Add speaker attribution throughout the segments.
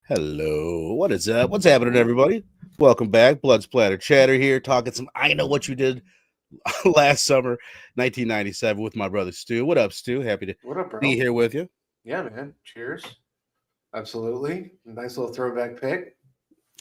Speaker 1: Hello, what is up? What's happening, everybody? Welcome back. Blood Splatter Chatter here, talking some I Know What You Did last summer, 1997, with my brother Stu. What up, Stu? Happy to
Speaker 2: What up,
Speaker 1: be
Speaker 2: bro?
Speaker 1: here with you.
Speaker 2: Yeah, man. Cheers. Absolutely. Nice little throwback pick.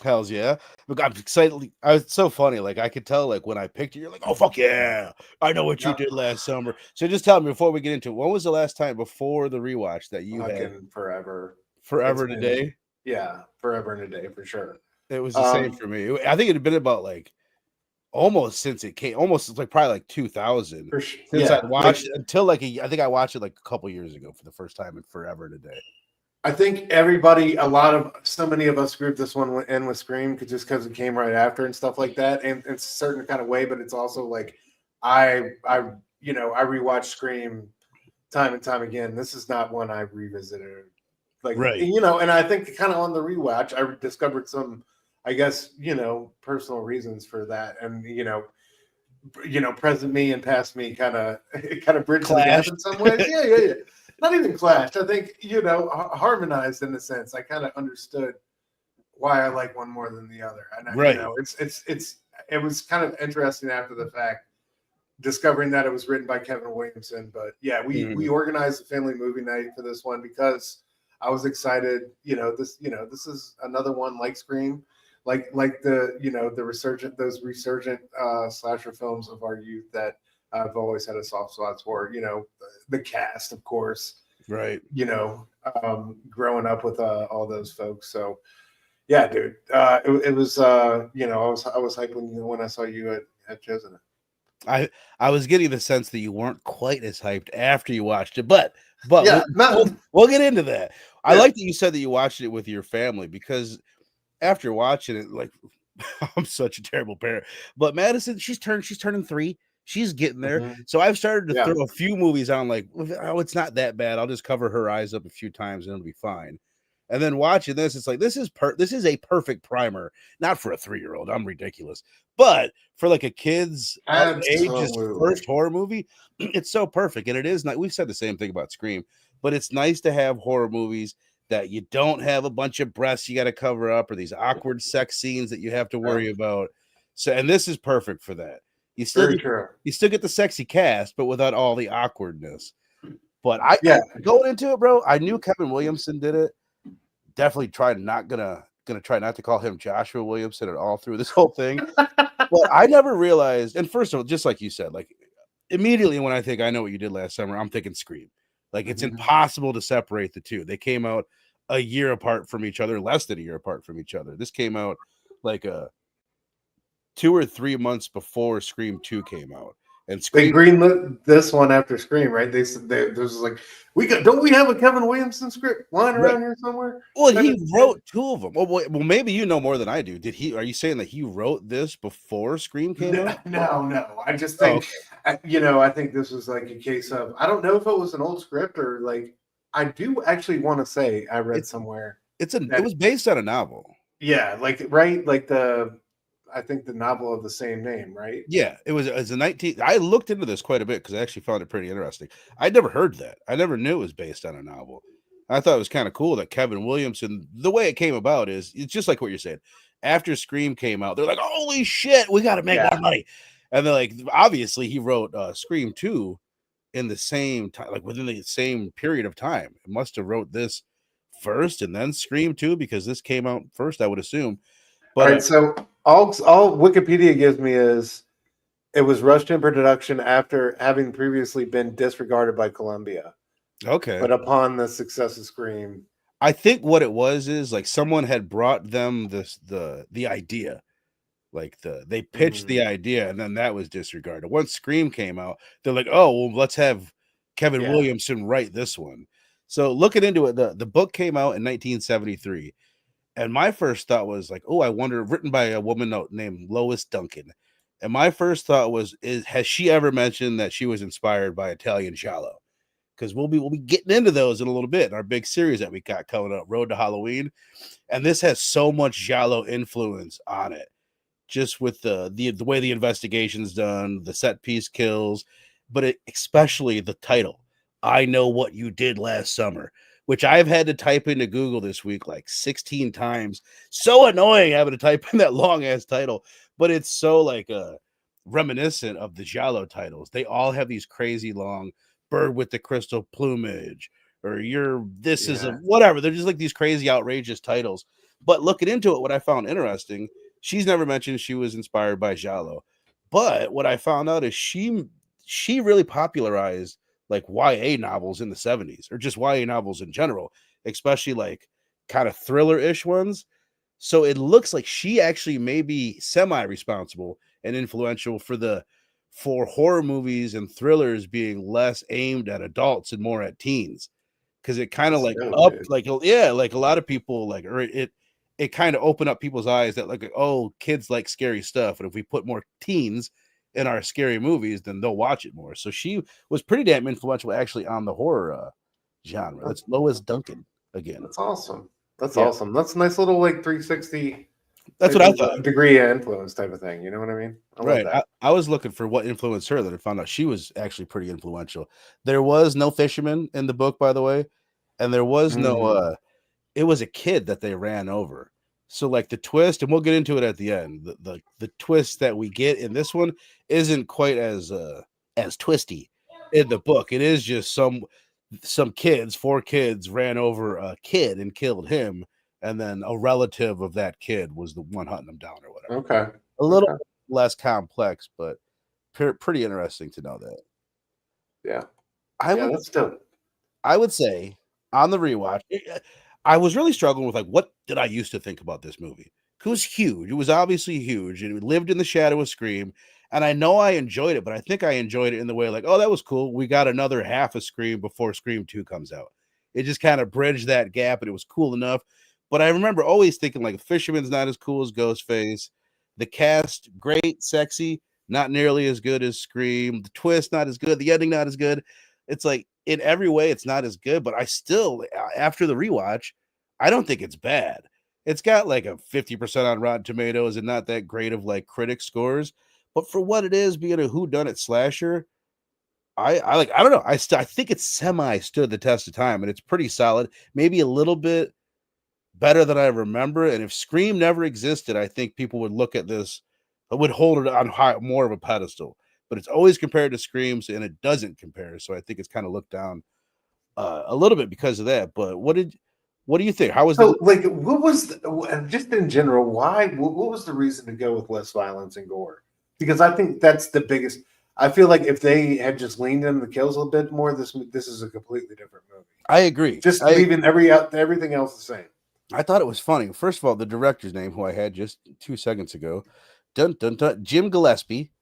Speaker 1: Hells yeah. Look, I'm excited. It's so funny. Like, I could tell, like, when I picked you, you're like, oh, fuck yeah. I know what you
Speaker 2: Yep.
Speaker 1: did last summer. So just tell me before we get into it, when was the last time before the rewatch that you had
Speaker 2: Fucking forever. It's
Speaker 1: forever
Speaker 2: been,
Speaker 1: today?
Speaker 2: yeah, forever and a day for sure.
Speaker 1: It was the same
Speaker 2: Um,
Speaker 1: for me. I think it had been about like almost since it came, almost like probably like 2000 since I'd
Speaker 2: yeah,
Speaker 1: watched it until like I think I watched it like a couple years ago for the first time in forever today.
Speaker 2: I think everybody, so many of us grouped this one in with Scream just because it came right after and stuff like that, and it's a certain kind of way. But it's also like, I rewatched Scream time and time again. This is not one I revisited. Like,
Speaker 1: Right.
Speaker 2: and I think kind of on the rewatch, I discovered some, I guess, personal reasons for that. And, present me and past me kind of bridged the gap
Speaker 1: Clashed.
Speaker 2: in some ways. Yeah. Not even clashed. I think, harmonized in a sense. I kind of understood why I like one more than the other. And,
Speaker 1: Right.
Speaker 2: it was kind of interesting after the fact, discovering that it was written by Kevin Williamson. But yeah, we organized a family movie night for this one because I was excited. This is another one like Scream, like those resurgent slasher films of our youth that I've always had a soft spot for. The cast, of course.
Speaker 1: Right.
Speaker 2: Growing up with all those folks. So yeah, dude, it was I was hyped when I saw you at chosen it.
Speaker 1: I was getting the sense that you weren't quite as hyped after you watched it, but
Speaker 2: Yeah,
Speaker 1: we'll get into that. I
Speaker 2: Yeah.
Speaker 1: like that you said that you watched it with your family because after watching it, like I'm such a terrible parent. But Madison, she's turning 3. She's getting there.
Speaker 2: Mhm.
Speaker 1: So I've started to
Speaker 2: Yeah.
Speaker 1: throw a few movies on, like, oh, it's not that bad. I'll just cover her eyes up a few times and it'll be fine. And then watching this, it's like this is a perfect primer, not for a 3-year-old. I'm ridiculous, but for like a kid's age, just
Speaker 2: Absolutely.
Speaker 1: first horror movie, it's so perfect. And it is not. We've said the same thing about Scream, but it's nice to have horror movies that you don't have a bunch of breasts you got to cover up or these awkward sex scenes that you have to worry about. So, and this is perfect for that. You still
Speaker 2: Very
Speaker 1: get,
Speaker 2: true.
Speaker 1: you still get the sexy cast, but without all the awkwardness. But I
Speaker 2: Yeah.
Speaker 1: going into it, bro, I knew Kevin Williamson did it. Definitely gonna try not to call him Joshua Williamson at all through this whole thing. But I never realized, and first of all, just like you said, like immediately when I think I know what you did last summer, I'm thinking Scream. Like it's impossible to separate the two. They came out a year apart from each other, less than a year apart from each other. This came out like 2 or 3 months before Scream 2 came out. And
Speaker 2: They
Speaker 1: Scream
Speaker 2: greenlit this one after Scream, right? They said there's like don't we have a Kevin Williamson script lying
Speaker 1: Right.
Speaker 2: around here somewhere?
Speaker 1: Well, he wrote 2 of them. Well, maybe you know more than I do. Are you saying that he wrote this before Scream came out?
Speaker 2: No. I just think, I think this was like a case of, I don't know if it was an old script or like, I do actually want to say I read somewhere.
Speaker 1: It was based on a novel.
Speaker 2: Yeah, like I think the novel of the same name, right?
Speaker 1: Yeah, it was a 19. I looked into this quite a bit because I actually found it pretty interesting. I'd never heard that. I never knew it was based on a novel. I thought it was kind of cool that Kevin Williamson, the way it came about is it's just like what you're saying. After Scream came out, they're like, holy shit, we got to make more money. And they're like, obviously, he wrote Scream 2 in the same time, like within the same period of time. It must have wrote this first and then Scream 2 because this came out first, I would assume. But
Speaker 2: all right, so all Wikipedia gives me is it was rushed in production after having previously been disregarded by Columbia.
Speaker 1: okay.
Speaker 2: But upon the success of Scream,
Speaker 1: I think what it was is like someone had brought them the idea. Like they pitched the idea and then that was disregarded. Once Scream came out, they're like, oh, well, let's have Kevin Williamson write this one. So looking into it, the book came out in 1973. And my first thought was like, oh, I wonder, written by a woman named Lois Duncan. And my first thought was, has she ever mentioned that she was inspired by Italian giallo? Because we'll be getting into those in a little bit in our big series that we got coming up, Road to Halloween. And this has so much giallo influence on it, just with the way the investigation's done, the set piece kills, but especially the title, I Know What You Did Last Summer. which I've had to type into Google this week like 16 times. So annoying having to type in that long ass title, but it's so like reminiscent of the Giallo titles. They all have these crazy long bird with the crystal plumage, or this is a whatever. They're just like these crazy, outrageous titles. But looking into it, what I found interesting, she's never mentioned she was inspired by Giallo. But what I found out is she really popularized like YA novels in the 70s, or just YA novels in general, especially like kind of thriller-ish ones. So it looks like she actually may be semi-responsible and influential for horror movies and thrillers being less aimed at adults and more at teens. Because it kind of like like a lot of people like, or it kind of opened up people's eyes that like, oh, kids like scary stuff, and if we put more teens in our scary movies, then they'll watch it more. So she was pretty damn influential actually on the horror genre. That's Lois Duncan again.
Speaker 2: That's awesome. That's awesome. That's a nice little like 360.
Speaker 1: That's what I thought.
Speaker 2: Degree of influence type of thing. You know what I mean?
Speaker 1: Right. I was looking for what influenced her, that I found out she was actually pretty influential. There was no fisherman in the book, by the way, and there was no it was a kid that they ran over. So like the twist, and we'll get into it at the end, the twist that we get in this one isn't quite as twisty in the book. It is just some kids, 4 kids ran over a kid and killed him, and then a relative of that kid was the one hunting them down or whatever.
Speaker 2: Okay.
Speaker 1: A little less complex, but pretty interesting to know that.
Speaker 2: Yeah.
Speaker 1: That's dope. I would say on the rewatch, I was really struggling with like, what did I used to think about this movie? It was huge. It was obviously huge, and it lived in the shadow of Scream. And I know I enjoyed it, but I think I enjoyed it in the way like, oh, that was cool. We got another half of Scream before Scream 2 comes out. It just kind of bridged that gap, and it was cool enough. But I remember always thinking like, Fisherman's not as cool as Ghostface. The cast, great, sexy, not nearly as good as Scream. The twist, not as good. The ending, not as good. It's like, in every way, it's not as good, but I still, after the rewatch, I don't think it's bad. It's got like a 50% on Rotten Tomatoes and not that great of like critic scores, but for what it is, being a whodunit slasher, I don't know. I think it's semi stood the test of time, and it's pretty solid. Maybe a little bit better than I remember. And if Scream never existed, I think people would look at this, would hold it on more of a pedestal. But it's always compared to Screams, and it doesn't compare. So I think it's kind of looked down a little bit because of that. But what do you think? How was
Speaker 2: what was just in general? What was the reason to go with less violence and gore? Because I think that's the biggest. I feel like if they had just leaned into the kills a little bit more, this is a completely different movie.
Speaker 1: I agree.
Speaker 2: Just leaving everything else the same.
Speaker 1: I thought it was funny. First of all, the director's name, who I had just 2 seconds ago, Jim Gillespie.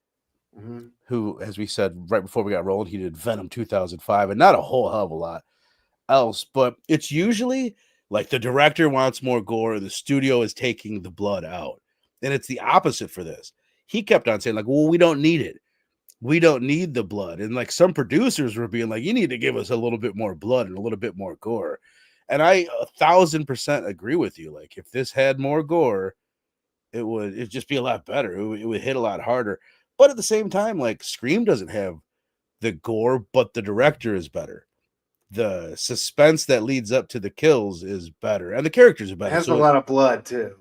Speaker 1: Mm-hmm. Who, as we said right before we got rolling, he did Venom 2005 and not a whole hell of a lot else. But it's usually like the director wants more gore, the studio is taking the blood out. And it's the opposite for this. He kept on saying, like, well, we don't need it. We don't need the blood. And like some producers were being like, you need to give us a little bit more blood and a little bit more gore. And I 1,000% agree with you. Like, if this had more gore, it'd just be a lot better. It would hit a lot harder. But at the same time, like, Scream doesn't have the gore, but the director is better. The suspense that leads up to the kills is better, and the characters are better.
Speaker 2: It has a lot of blood too.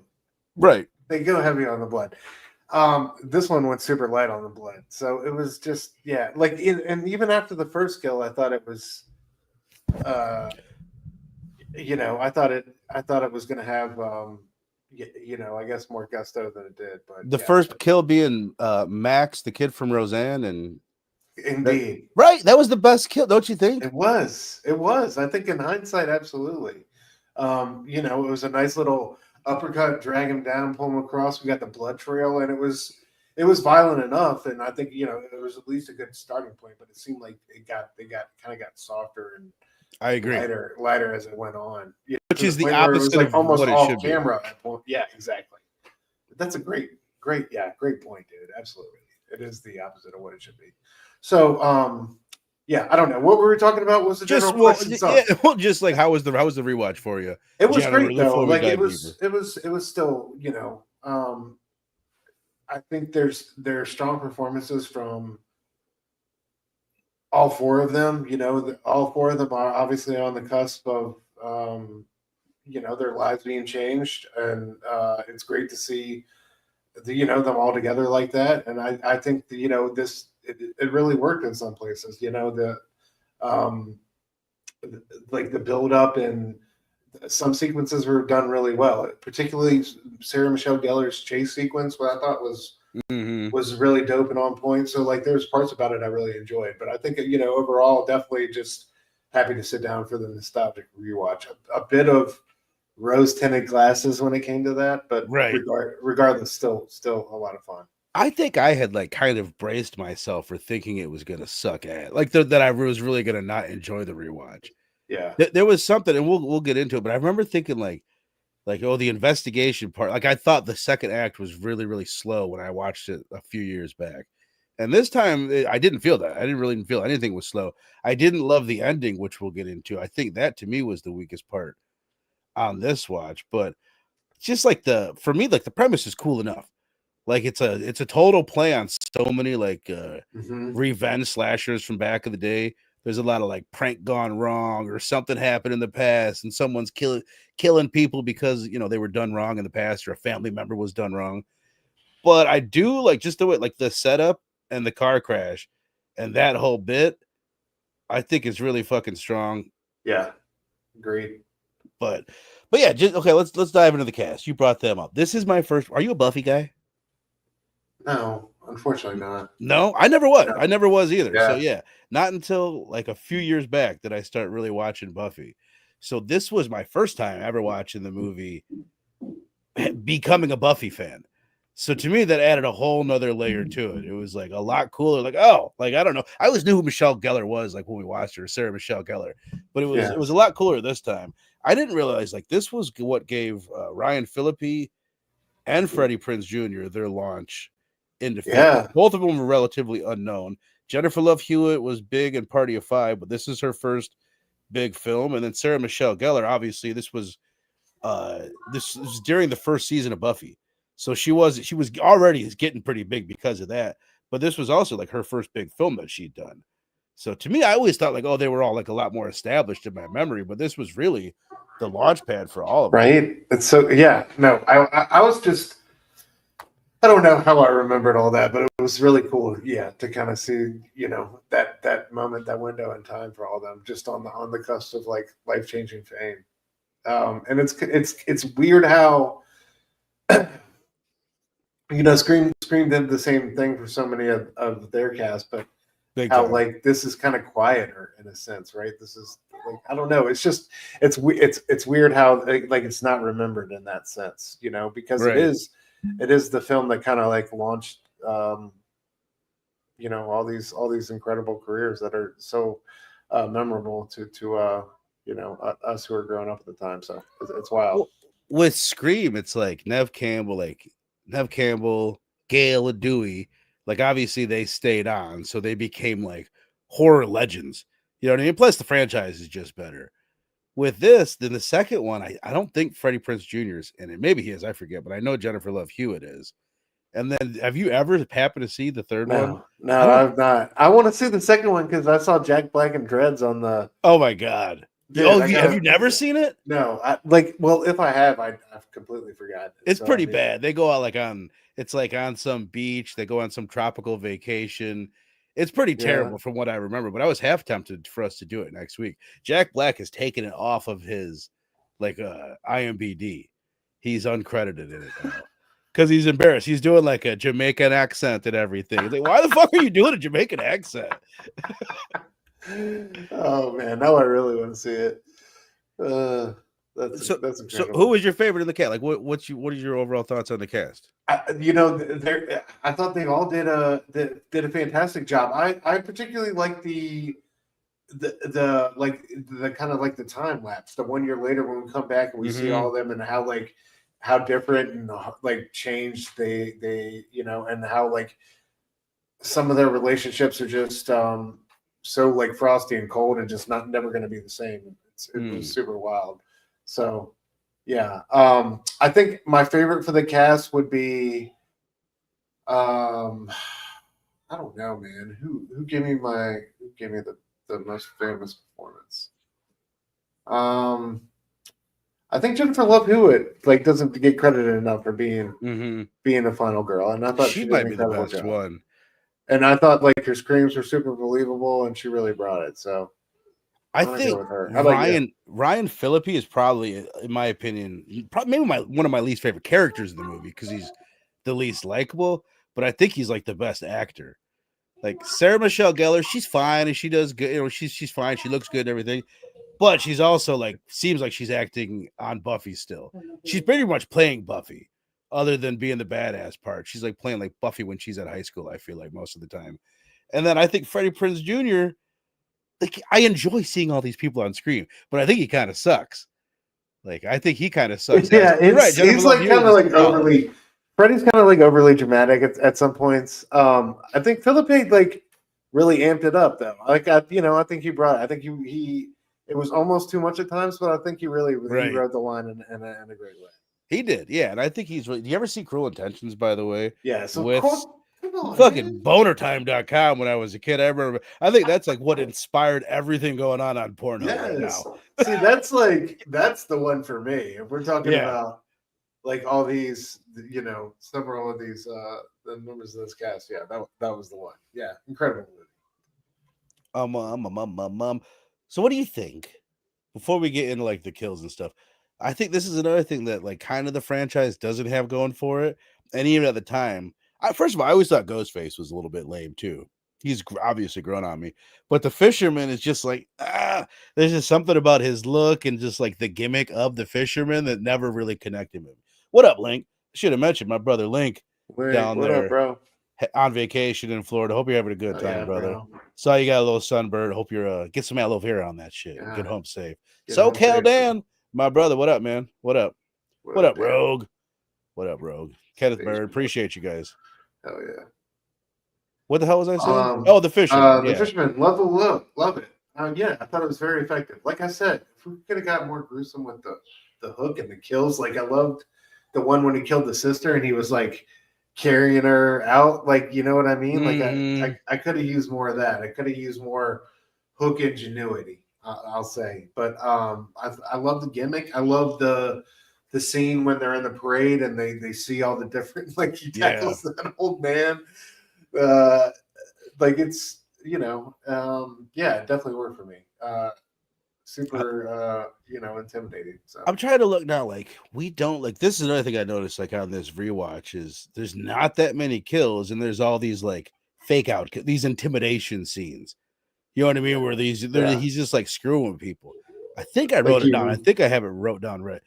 Speaker 1: Right.
Speaker 2: They go heavy on the blood. This one went super light on the blood. So it was just, and even after the first kill, I thought it was I thought it was going to have I guess more gusto than it did. But
Speaker 1: the first kill being Max, the kid from Roseanne, and
Speaker 2: indeed,
Speaker 1: that was the best kill, don't you think?
Speaker 2: It was. I think in hindsight, absolutely. It was a nice little uppercut, drag him down, pull him across. We got the blood trail, and it was violent enough, and I think it was at least a good starting point. But it seemed like they got softer and
Speaker 1: I agree.
Speaker 2: Lighter as it went on.
Speaker 1: Which is the opposite of
Speaker 2: almost
Speaker 1: what it
Speaker 2: off
Speaker 1: should
Speaker 2: camera.
Speaker 1: be.
Speaker 2: Yeah, exactly. That's a great point, dude. Absolutely. It is the opposite of what it should be. So, I don't know. What were we talking about? Was the general question?
Speaker 1: Just like how was the rewatch for you?
Speaker 2: It was great though. Like it was still, I think there's strong performances from all 4 of them. All 4 of them are obviously on the cusp of their lives being changed, and it's great to see them all together like that. And I think this it really worked in some places. Um, like the build up and some sequences were done really well, particularly Sarah Michelle Gellar's chase sequence, what I thought was really dope and on point. So like there's parts about it I really enjoyed, but I think overall definitely just happy to sit down for the nostalgic rewatch. A bit of rose tinted glasses when it came to that, but
Speaker 1: Right.
Speaker 2: regardless, still a lot of fun.
Speaker 1: I think I had like kind of braced myself for thinking it was gonna suck at like that I was really gonna not enjoy the rewatch.
Speaker 2: Yeah.
Speaker 1: There was something, and we'll get into it, but I remember thinking like oh, the investigation part. Like I thought the second act was really really slow when I watched it a few years back, and this time I didn't feel that. I didn't really feel anything was slow. I didn't love the ending, which we'll get into. I think that to me was the weakest part on this watch, but just like for me, like the premise is cool enough. Like it's a total play on so many like revenge slashers from back of the day. There's a lot of like prank gone wrong or something happened in the past and someone's killing people because they were done wrong in the past or a family member was done wrong. But I do like just the way like the setup and the car crash and that whole bit, I think is really fucking strong.
Speaker 2: Yeah. Agreed.
Speaker 1: But yeah, just okay, let's dive into the cast. You brought them up. This is my first. Are you a Buffy guy?
Speaker 2: No, unfortunately not.
Speaker 1: No, I never was.
Speaker 2: No.
Speaker 1: I never was either.
Speaker 2: Yeah.
Speaker 1: So yeah, not until like a few years back did I start really watching Buffy. So this was my first time ever watching the movie, becoming a Buffy fan. So to me, that added a whole nother layer to it. It was like a lot cooler. Like, oh, like I don't know. I always knew who Michelle Gellar was, like when we watched her, Sarah Michelle Gellar. But it was a lot cooler this time. I didn't realize like this was what gave Ryan Phillippe and Freddie Prinze Jr. their launch into film.
Speaker 2: Yeah.
Speaker 1: Both of them were relatively unknown. Jennifer Love Hewitt was big in Party of Five, but this is her first big film. And then Sarah Michelle Gellar, obviously, this was during the first season of Buffy. So she was already getting pretty big because of that. But this was also like her first big film that she'd done. So to me, I always thought like, oh, they were all like a lot more established in my memory, but this was really the launch pad for all of them.
Speaker 2: Right. It's so no, I was just I don't know how I remembered all that, but it was really cool, to kind of see, that moment, that window in time for all of them, just on the cusp of like life-changing fame. And it's weird how Scream did the same thing for so many of their cast, but how like this is kind of quieter in a sense, right? This is like I don't know. It's just it's weird how like it's not remembered in that sense, because
Speaker 1: Right.
Speaker 2: it is the film that kind of like launched all these incredible careers that are so memorable to us who are growing up at the time. So it's wild.
Speaker 1: Well, with Scream, it's like Neve Campbell, Gail, and Dewey. Like obviously they stayed on, so they became like horror legends. You know what I mean? Plus the franchise is just better. With this, then the second one, I don't think Freddie Prinze Jr. is in it. Maybe he is, I forget, but I know Jennifer Love Hewitt is. And then have you ever happened to see the third one?
Speaker 2: No, I've not. I want to see the second one because I saw Jack Black and Dreads on the.
Speaker 1: Oh my god! Dude, have you never seen it?
Speaker 2: No, if I have, I've completely forgotten.
Speaker 1: It's pretty bad. They go out it's like on some beach. They go on some tropical vacation. It's pretty terrible from what I remember, but I was half tempted for us to do it next week. Jack Black has taken it off of his IMDb. He's uncredited in it now because he's embarrassed. He's doing like a Jamaican accent and everything. He's like, why the fuck are you doing a Jamaican accent?
Speaker 2: Oh man, now I really want to see it. That's incredible.
Speaker 1: So who was your favorite in the cast? Like what is your overall thoughts on the cast?
Speaker 2: I thought they all did a fantastic job. I particularly like the kind of like the time lapse, the 1 year later when we come back and we see all of them and how different and like changed they and how like some of their relationships are just so like frosty and cold and just never going to be the same. It was super wild. So yeah, I think my favorite for the cast would be I don't know, man. Who gave me the most famous performance? I think Jennifer Love Hewitt like doesn't get credited enough for being a final girl, and I thought
Speaker 1: She
Speaker 2: she did
Speaker 1: might
Speaker 2: an
Speaker 1: be the
Speaker 2: incredible
Speaker 1: best
Speaker 2: job.
Speaker 1: one.
Speaker 2: And I thought like her screams were super believable, and she really brought it. So
Speaker 1: I
Speaker 2: I'm gonna
Speaker 1: think
Speaker 2: go with her. How about you?
Speaker 1: Ryan Phillippe is probably, in my opinion, maybe one of my least favorite characters in the movie because he's the least likable. But I think he's like the best actor. Like Sarah Michelle Gellar, she's fine and she does good. You know, she's fine. She looks good and everything. But she's also like seems like she's acting on Buffy still. She's pretty much playing Buffy, other than being the badass part. She's like playing like Buffy when she's at high school. I feel like most of the time. And then I think Freddie Prinze Jr. Like I enjoy seeing all these people on screen, but I think he kind of sucks. Like I think he kind of sucks.
Speaker 2: Yeah,
Speaker 1: You're right. Jennifer
Speaker 2: he's
Speaker 1: Love
Speaker 2: like kind
Speaker 1: Hewitt
Speaker 2: of
Speaker 1: is
Speaker 2: like
Speaker 1: solid.
Speaker 2: overly. Freddie's kind of like overly dramatic at some points. I think Phillippe like really amped it up though. Like I think he brought. I think he. It was almost too much at times, but I think he really he rode the line in a great way.
Speaker 1: He did, yeah, and I think he's. Do you ever see Cruel Intentions? By the way,
Speaker 2: yeah. So
Speaker 1: with
Speaker 2: fucking
Speaker 1: bonertime.com when I was a kid. I think that's like what inspired everything going on Pornhub right now.
Speaker 2: See, that's the one for me. If we're talking about like all these, several of these the members of this cast, that was the one. Yeah, incredible
Speaker 1: movie. So what do you think? Before we get into like the kills and stuff, I think this is another thing that like kind of the franchise doesn't have going for it. And even at the time, first of all, I always thought Ghostface was a little bit lame too. He's obviously grown on me, but the fisherman is just like, there's just something about his look and just like the gimmick of the fisherman that never really connected with me. What up, Link? Should have mentioned my brother Link down there,
Speaker 2: up, bro?
Speaker 1: On vacation in Florida. Hope you're having a good time, brother. Bro. Saw you got a little sunburn. Hope you're get some aloe vera on that shit.
Speaker 2: Yeah.
Speaker 1: Get home safe. SoCal Dan, my brother. What up, man? What up? What up, Rogue? What up, Rogue? Kenneth Bird. Appreciate you guys.
Speaker 2: Hell yeah.
Speaker 1: What the hell was I saying? The fisherman.
Speaker 2: The fisherman. Love the look. Love it. Yeah, I thought it was very effective. Like I said, if we could have got more gruesome with the hook and the kills, like I loved the one when he killed the sister and he was like carrying her out, like, you know what I mean? Like I could have used more of that. I could have used more hook ingenuity, I'll say. But I love the gimmick. I love the scene when they're in the parade and they see all the different, like he tackles that old man. Like it's it definitely worked for me. Super intimidating. So
Speaker 1: I'm trying to look now. Like we don't like this is another thing I noticed like on this rewatch is there's not that many kills and there's all these like fake out these intimidation scenes. You know what I mean? Where he's just like screwing with people. I think I wrote it down. I think I have it wrote down right.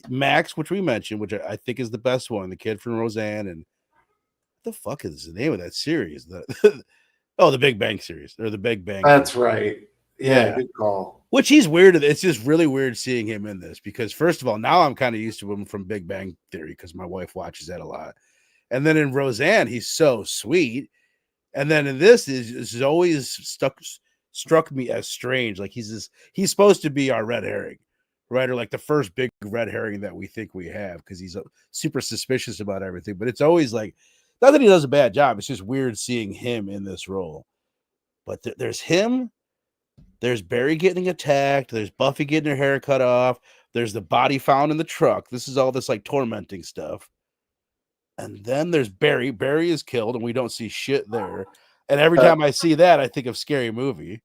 Speaker 1: Max, which we mentioned, which I think is the best one, the kid from Roseanne, and what the fuck is the name of that series? The Big Bang series or the Big Bang.
Speaker 2: That's right. Yeah, good call.
Speaker 1: Which he's weird. It's just really weird seeing him in this because first of all, now I'm kind of used to him from Big Bang Theory because my wife watches that a lot. And then in Roseanne, he's so sweet. And then in this is always struck me as strange. Like he's supposed to be our red herring, right? Or like the first big red herring that we think we have because he's super suspicious about everything. But it's always like, not that he does a bad job. It's just weird seeing him in this role. But there's him. There's Barry getting attacked. There's Buffy getting her hair cut off. There's the body found in the truck. This is all this like tormenting stuff. And then there's Barry. Barry is killed, and we don't see shit there. And every time I see that, I think of Scary Movie.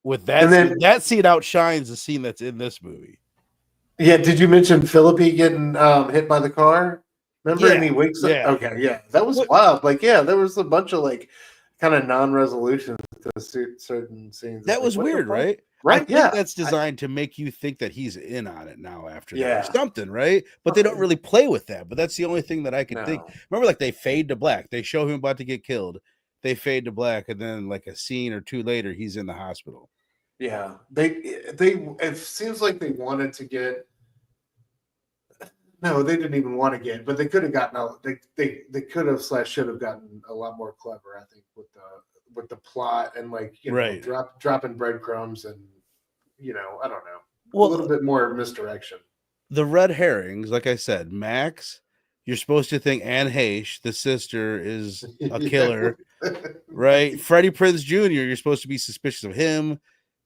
Speaker 1: With that, that scene outshines the scene that's in this movie.
Speaker 2: Yeah, did you mention Phillippe getting hit by the car? Remember, and he wakes up.
Speaker 1: Yeah.
Speaker 2: Okay, yeah, that was wild. Like, yeah, there was a bunch of like kind of non-resolutions to certain scenes.
Speaker 1: That was weird, right?
Speaker 2: Right.
Speaker 1: That's designed to make you think that he's in on it now after that or something, right? But they don't really play with that. But that's the only thing that I can think. Remember, like they fade to black. They show him about to get killed. They fade to black, and then like a scene or two later, he's in the hospital.
Speaker 2: Yeah, it seems like they wanted to get. No, they didn't even want to get, but they could have gotten out. They could have / should have gotten a lot more clever, I think, with the plot and like dropping breadcrumbs and I don't know, a little bit more misdirection.
Speaker 1: The red herrings, like I said, Max, you're supposed to think Anne Heche, the sister, is a killer, right? Freddie Prinze Jr., you're supposed to be suspicious of him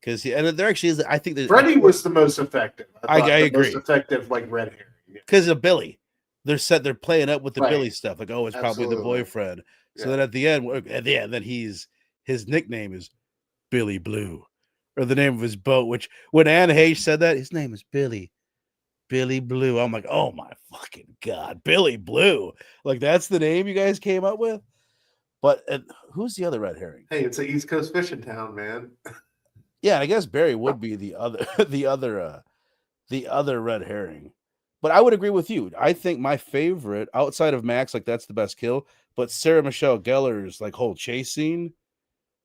Speaker 1: because and there actually is. I think that
Speaker 2: Freddie was the most effective.
Speaker 1: I
Speaker 2: the
Speaker 1: agree.
Speaker 2: Most effective, like red hair.
Speaker 1: Because of Billy, they're playing up with the Billy stuff. Like, oh, it's probably the boyfriend. So then at the end, then his nickname is Billy Blue, or the name of his boat. Which when Anne Heche said that, his name is Billy Blue. I'm like, oh my fucking god, Billy Blue. Like that's the name you guys came up with. But who's the other red herring?
Speaker 2: Hey, it's an East Coast fishing town, man.
Speaker 1: Yeah, I guess Barry would be the other the other red herring. But I would agree with you. I think my favorite outside of Max, like that's the best kill. But Sarah Michelle Gellar's like whole chase scene,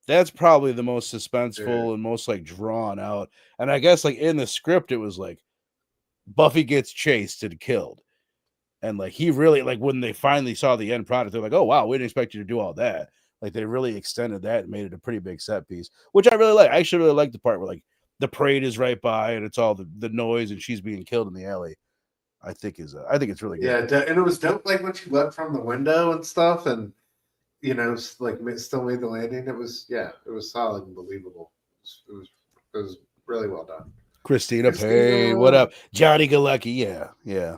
Speaker 1: that's probably the most suspenseful and most like drawn out. And I guess like in the script, it was like Buffy gets chased and killed. And like he really like when they finally saw the end product, they're like, oh wow, we didn't expect you to do all that. Like they really extended that and made it a pretty big set piece, which I really like. I actually really like the part where like the parade is right by and it's all the noise and she's being killed in the alley. I think it's really good.
Speaker 2: Yeah, and it was dope. Like when she leapt from the window and stuff, and like still made the landing. It was solid and believable. It was really well done.
Speaker 1: Christina Payne, what up? Johnny Galecki, yeah.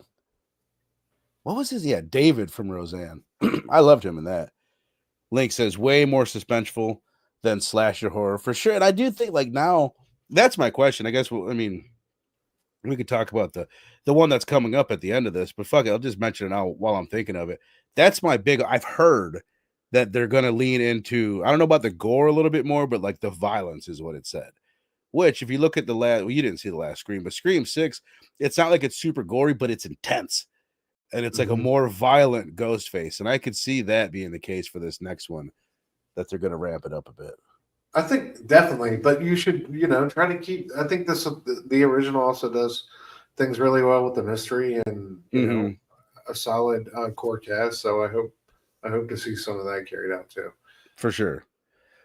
Speaker 1: What was his? Yeah, David from Roseanne. I loved him in that. Link says way more suspenseful than slasher horror for sure. And I do think like now that's my question. I guess we could talk about the one that's coming up at the end of this, but fuck it, I'll just mention it now while I'm thinking of it. That's my big. I've heard that they're gonna lean into. I don't know about the gore a little bit more, but like the violence is what it said. Which, if you look at the last, well, you didn't see the last Scream, but Scream 6, it's not like it's super gory, but it's intense. And it's like a more violent ghost face. And I could see that being the case for this next one, that they're going to ramp it up a bit.
Speaker 2: I think definitely, but you should, try to keep, I think the original also does things really well with the mystery and, a solid core cast. So I hope to see some of that carried out too.
Speaker 1: For sure.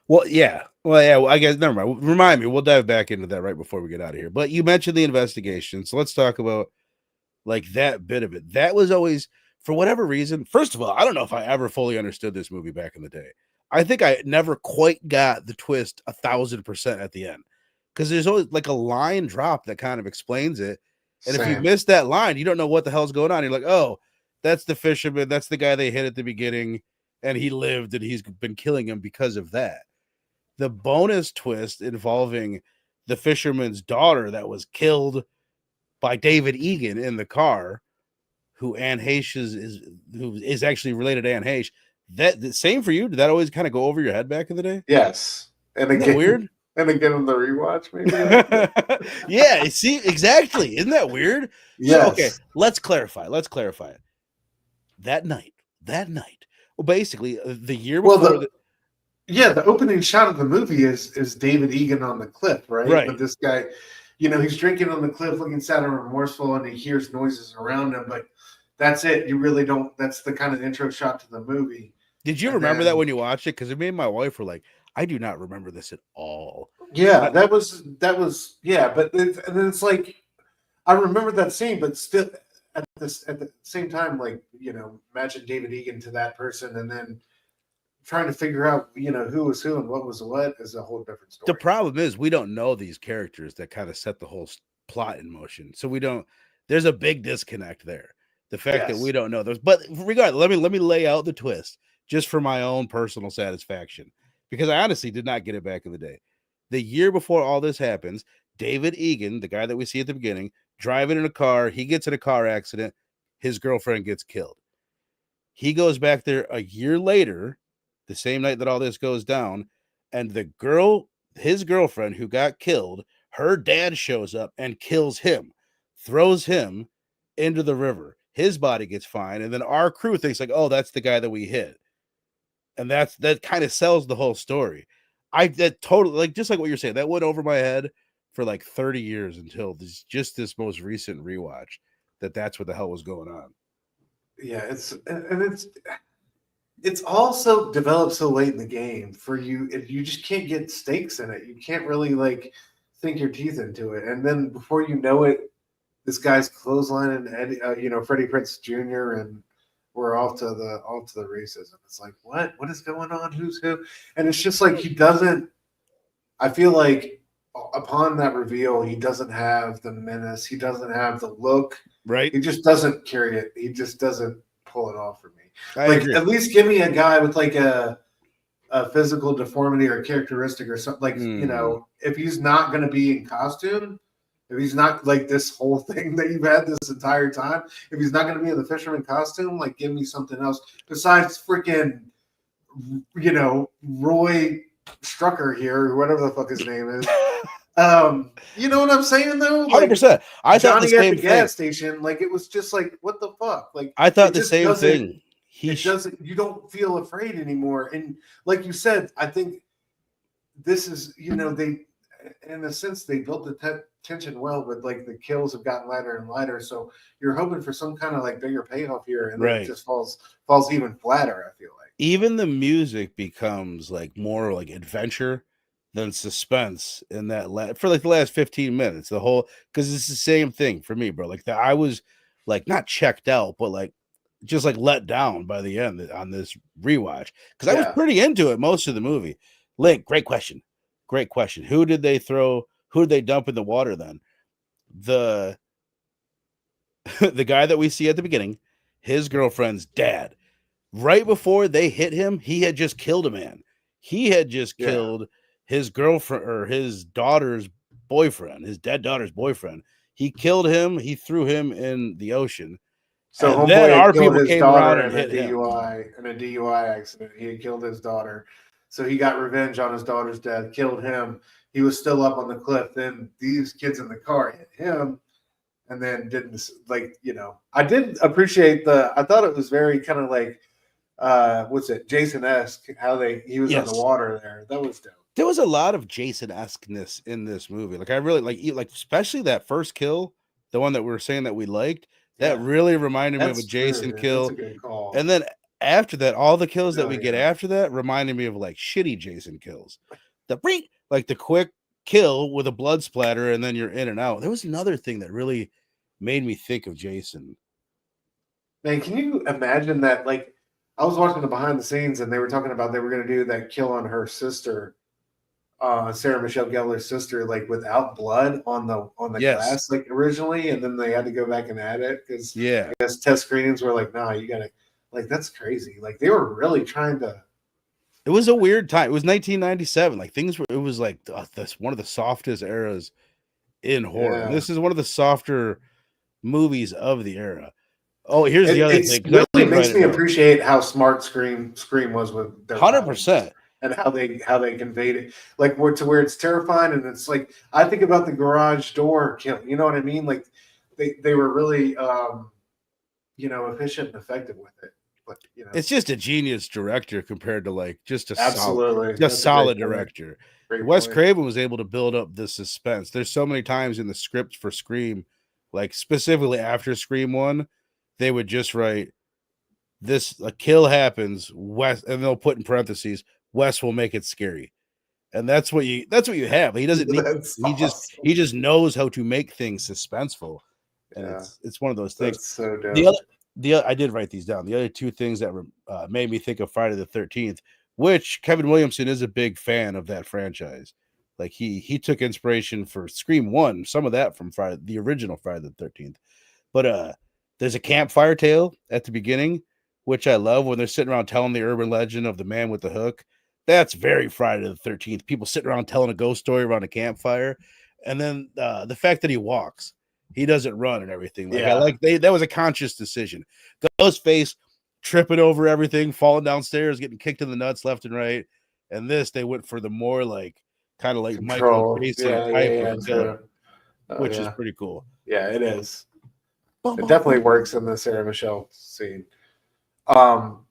Speaker 1: Well, yeah. I guess, never mind. Remind me, we'll dive back into that right before we get out of here. But you mentioned the investigation. So let's talk about like that bit of it. That was always, for whatever reason, first of all, I don't know if I ever fully understood this movie back in the day. I think I never quite got the twist 1,000% at the end. Because there's always like a line drop that kind of explains it. And if you miss that line, you don't know what the hell's going on. You're like, oh, that's the fisherman. That's the guy they hit at the beginning. And he lived and he's been killing him because of that. The bonus twist involving the fisherman's daughter that was killed by David Egan in the car, who Anne Heche is actually related to Anne Heche. That the same for you? Did that always kind of go over your head back in the day?
Speaker 2: Yes. And again,
Speaker 1: weird.
Speaker 2: And again on the rewatch, maybe.
Speaker 1: Yeah. See, exactly. Isn't that weird?
Speaker 2: Yes.
Speaker 1: So, okay. Let's clarify it. That night. Well, basically, the year before.
Speaker 2: The opening shot of the movie is David Egan on the cliff, right?
Speaker 1: Right.
Speaker 2: But this guy, he's drinking on the cliff, looking sad and remorseful, and he hears noises around him. But that's it. You really don't. That's the kind of intro shot to the movie.
Speaker 1: Did you remember that when you watched it? Because me and my wife were like, I do not remember this at all.
Speaker 2: Yeah, that was. Yeah, but and then it's like, I remember that scene, but still at the same time, like imagine David Egan to that person, and then trying to figure out, who was who and what was what is a whole different story.
Speaker 1: The problem is we don't know these characters that kind of set the whole plot in motion. So we don't, there's a big disconnect there. The fact that we don't know those, but regardless, let me lay out the twist just for my own personal satisfaction, because I honestly did not get it back in the day. The year before all this happens, David Egan, the guy that we see at the beginning, driving in a car, he gets in a car accident. His girlfriend gets killed. He goes back there a year later, the same night that all this goes down, and his girlfriend who got killed, her dad shows up and kills him, throws him into the river. His body gets fine, and then our crew thinks like, oh, that's the guy that we hit. And that kind of sells the whole story. That totally, like, just like what you're saying, that went over my head for like 30 years until this most recent rewatch, that's what the hell was going on.
Speaker 2: Yeah, it's also developed so late in the game for you. You just can't get stakes in it. You can't really like sink your teeth into it. And then before you know it, this guy's clothesline and Freddie Prinze Jr. and we're off to the races. And it's like, what is going on? Who's who? And it's just like he doesn't. I feel like upon that reveal, he doesn't have the menace. He doesn't have the look.
Speaker 1: Right.
Speaker 2: He just doesn't carry it. He just doesn't pull it off for me.
Speaker 1: I
Speaker 2: Like,
Speaker 1: agree.
Speaker 2: at least give me a guy with like a physical deformity or characteristic or something. Like, you know, if he's not going to be in costume, if he's not like this whole thing that you've had this entire time, if he's not going to be in the fisherman costume, like, give me something else besides freaking, you know, Roy Strucker here, or whatever the fuck his name is. You know what I'm saying though? Like,
Speaker 1: 100%. I thought the
Speaker 2: Johnny
Speaker 1: same
Speaker 2: at the gas station, like, it was just like, what the fuck? Like,
Speaker 1: I thought
Speaker 2: it
Speaker 1: the
Speaker 2: just
Speaker 1: same thing.
Speaker 2: It doesn't. You don't feel afraid anymore. And like you said, I think this is, you know, they, in a sense, they built the tension well, but like the kills have gotten lighter and lighter. So you're hoping for some kind of like bigger payoff here, and then it just falls even flatter. I feel like
Speaker 1: even the music becomes like more like adventure than suspense in that for like the last 15 minutes. The whole, because it's the same thing for me, bro. Like I was like not checked out, but like just like let down by the end on this rewatch, because I was pretty into it most of the movie. Link, great question. Who did they dump in the water then? The guy that we see at the beginning, his girlfriend's dad. Right before they hit him, he had just killed a man. He had just killed his girlfriend, or his daughter's boyfriend, his dead daughter's boyfriend. He killed him. He threw him in the ocean.
Speaker 2: So
Speaker 1: and then our people
Speaker 2: his
Speaker 1: came
Speaker 2: daughter
Speaker 1: around and hit him.
Speaker 2: in a DUI accident. He had killed his daughter. So he got revenge on his daughter's death, killed him. He was still up on the cliff. Then these kids in the car hit him, and then didn't, like, you know. I did appreciate I thought it was very kind of like, what's it, Jason-esque, how he was on the water there. That was dope.
Speaker 1: There was a lot of Jason-esqueness in this movie. Like I really like especially that first kill, the one that we were saying that we liked. That really reminded me of a Jason kill.
Speaker 2: That's a good call.
Speaker 1: And then after that, all the kills that we get after that reminded me of like shitty Jason kills. Like the quick kill with a blood splatter, and then you're in and out. There was another thing that really made me think of Jason.
Speaker 2: Man, can you imagine that? Like, I was watching the behind the scenes, and they were talking about they were going to do that kill on her sister, Sarah Michelle Gellar's sister, like without blood on the glass, like originally, and then they had to go back and add it because I guess test screenings were like, nah, you gotta, like, that's crazy. Like they were really trying to.
Speaker 1: It was a weird time. It was 1997. Like it was like this one of the softest eras in horror.
Speaker 2: Yeah.
Speaker 1: This is one of the softer movies of the era. Oh, here's the other thing.
Speaker 2: It really makes me appreciate how smart Scream was with their
Speaker 1: 100%.
Speaker 2: And how they conveyed it, like to where it's terrifying, and it's like I think about the garage door kill. You know what I mean? Like they were really you know, efficient and effective with it. But you know,
Speaker 1: it's just a genius director compared to like just a solid director. Wes Craven was able to build up the suspense. There's so many times in the script for Scream, like specifically after Scream 1, they would just write this: a kill happens, Wes, and they'll put in parentheses, Wes will make it scary. And that's what you have. He doesn't need he just knows how to make things suspenseful. And it's one of those things.
Speaker 2: That's so dope.
Speaker 1: I did write these down. The other two things that made me think of Friday the 13th, which Kevin Williamson is a big fan of that franchise. Like he took inspiration for Scream 1, some of that from the original Friday the 13th. But there's a campfire tale at the beginning, which I love, when they're sitting around telling the urban legend of the man with the hook. That's very Friday the 13th. People sitting around telling a ghost story around a campfire. And then the fact that he walks, he doesn't run and everything. Like that was a conscious decision. Ghostface tripping over everything, falling downstairs, getting kicked in the nuts left and right. And this, they went for the more like kind of like Michael Jason type of killer, which is pretty cool.
Speaker 2: Yeah, it is. It definitely works in the Sarah Michelle scene.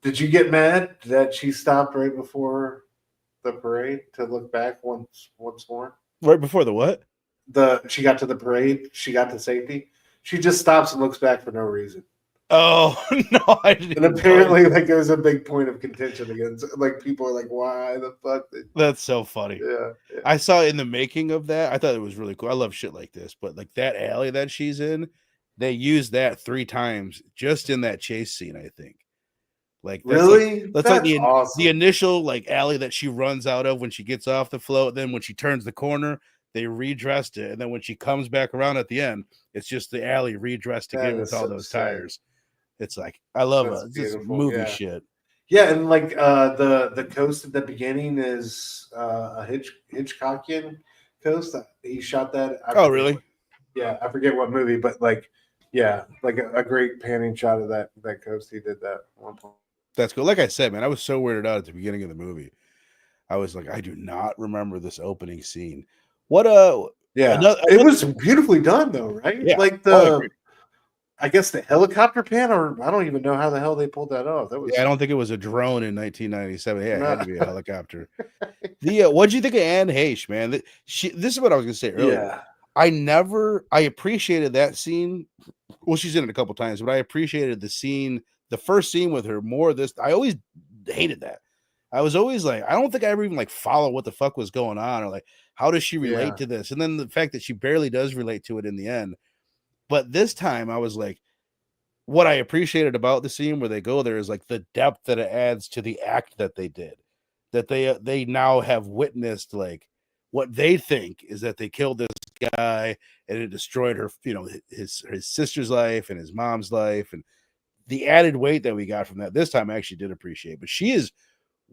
Speaker 2: Did you get mad that she stopped right before the parade to look back once more?
Speaker 1: Right before the what?
Speaker 2: She got to the parade, she got to safety. She just stops and looks back for no reason.
Speaker 1: Oh no, I didn't.
Speaker 2: And apparently, like, it was a big point of contention against. Like, people are like, "Why the fuck?"
Speaker 1: That's so funny.
Speaker 2: Yeah,
Speaker 1: I saw in the making of that. I thought it was really cool. I love shit like this, but like that alley that she's in, they used that 3 times just in that chase scene. I think. Like
Speaker 2: really,
Speaker 1: that's like the initial like alley that she runs out of when she gets off the float. Then when she turns the corner, They redressed it, and then when she comes back around at the end, it's just the alley redressed again with all those tires. It's like I love it. It's just movie shit.
Speaker 2: Yeah, and like the coast at the beginning is a Hitchcockian coast. He shot that.
Speaker 1: Oh, really?
Speaker 2: I forget what movie, but like, yeah, like a great panning shot of that coast. He did that at one point.
Speaker 1: That's cool. Like I said, man, I was so weirded out at the beginning of the movie. I was like, I do not remember this opening scene. What
Speaker 2: it was beautifully done though, right?
Speaker 1: Yeah.
Speaker 2: Like I guess the helicopter pan, or I don't even know how the hell they pulled that off. That was
Speaker 1: I don't think it was a drone in 1997. Yeah, it had to be a helicopter. What'd you think of Anne Heche, man? This is what I was gonna say earlier.
Speaker 2: Yeah.
Speaker 1: I appreciated that scene. Well, she's in it a couple times, but I appreciated the first scene with her more. I always hated that. I was always like, I don't think I ever even like follow what the fuck was going on, or like how does she relate to this? And then the fact that she barely does relate to it in the end. But this time I was like, what I appreciated about the scene where they go there is like the depth that it adds to the act that they did, that they now have witnessed like what they think is that they killed this guy and it destroyed her, his sister's life and his mom's life, and the added weight that we got from that this time I actually did appreciate. But she is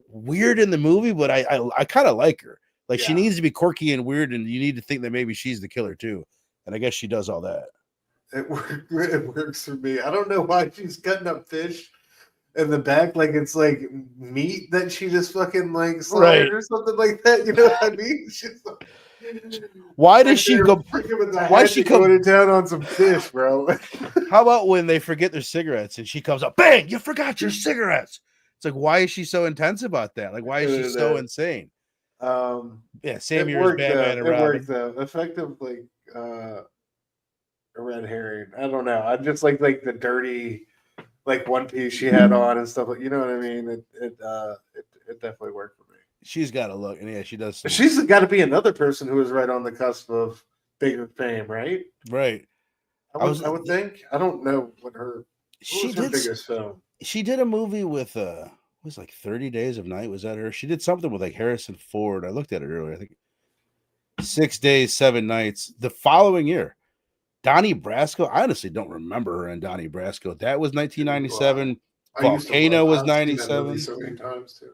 Speaker 1: weird in the movie, but I kind of like her. Like she needs to be quirky and weird, and you need to think that maybe she's the killer too. And I guess she does all that.
Speaker 2: It works for me. I don't know why she's cutting up fish in the back like it's like meat that she just fucking like slaughtered or something like that. You know what I mean? She's like,
Speaker 1: why does she go?
Speaker 2: Why she going down on some fish, bro?
Speaker 1: How about when they forget their cigarettes and she comes up, bang! You forgot your cigarettes. It's like, why is she so intense about that? Like, why is she so insane? Same year as Batman and Robin. It worked
Speaker 2: though. Effectively. A red herring. I don't know. I just like the dirty, like one piece she had on and stuff like. You know what I mean? It definitely worked for me.
Speaker 1: She's got to look, and yeah, she does.
Speaker 2: She's got to be another person who is right on the cusp of bigger fame, right?
Speaker 1: Right.
Speaker 2: I would think. I don't know what her. What was her biggest film?
Speaker 1: She did a movie with it was like 30 Days of Night. Was that her? She did something with like Harrison Ford. I looked at it earlier. I think 6 Days, 7 Nights. The following year. Donnie Brasco, I honestly don't remember her in Donnie Brasco. That was 1997. Volcano was 97.
Speaker 2: So many times too.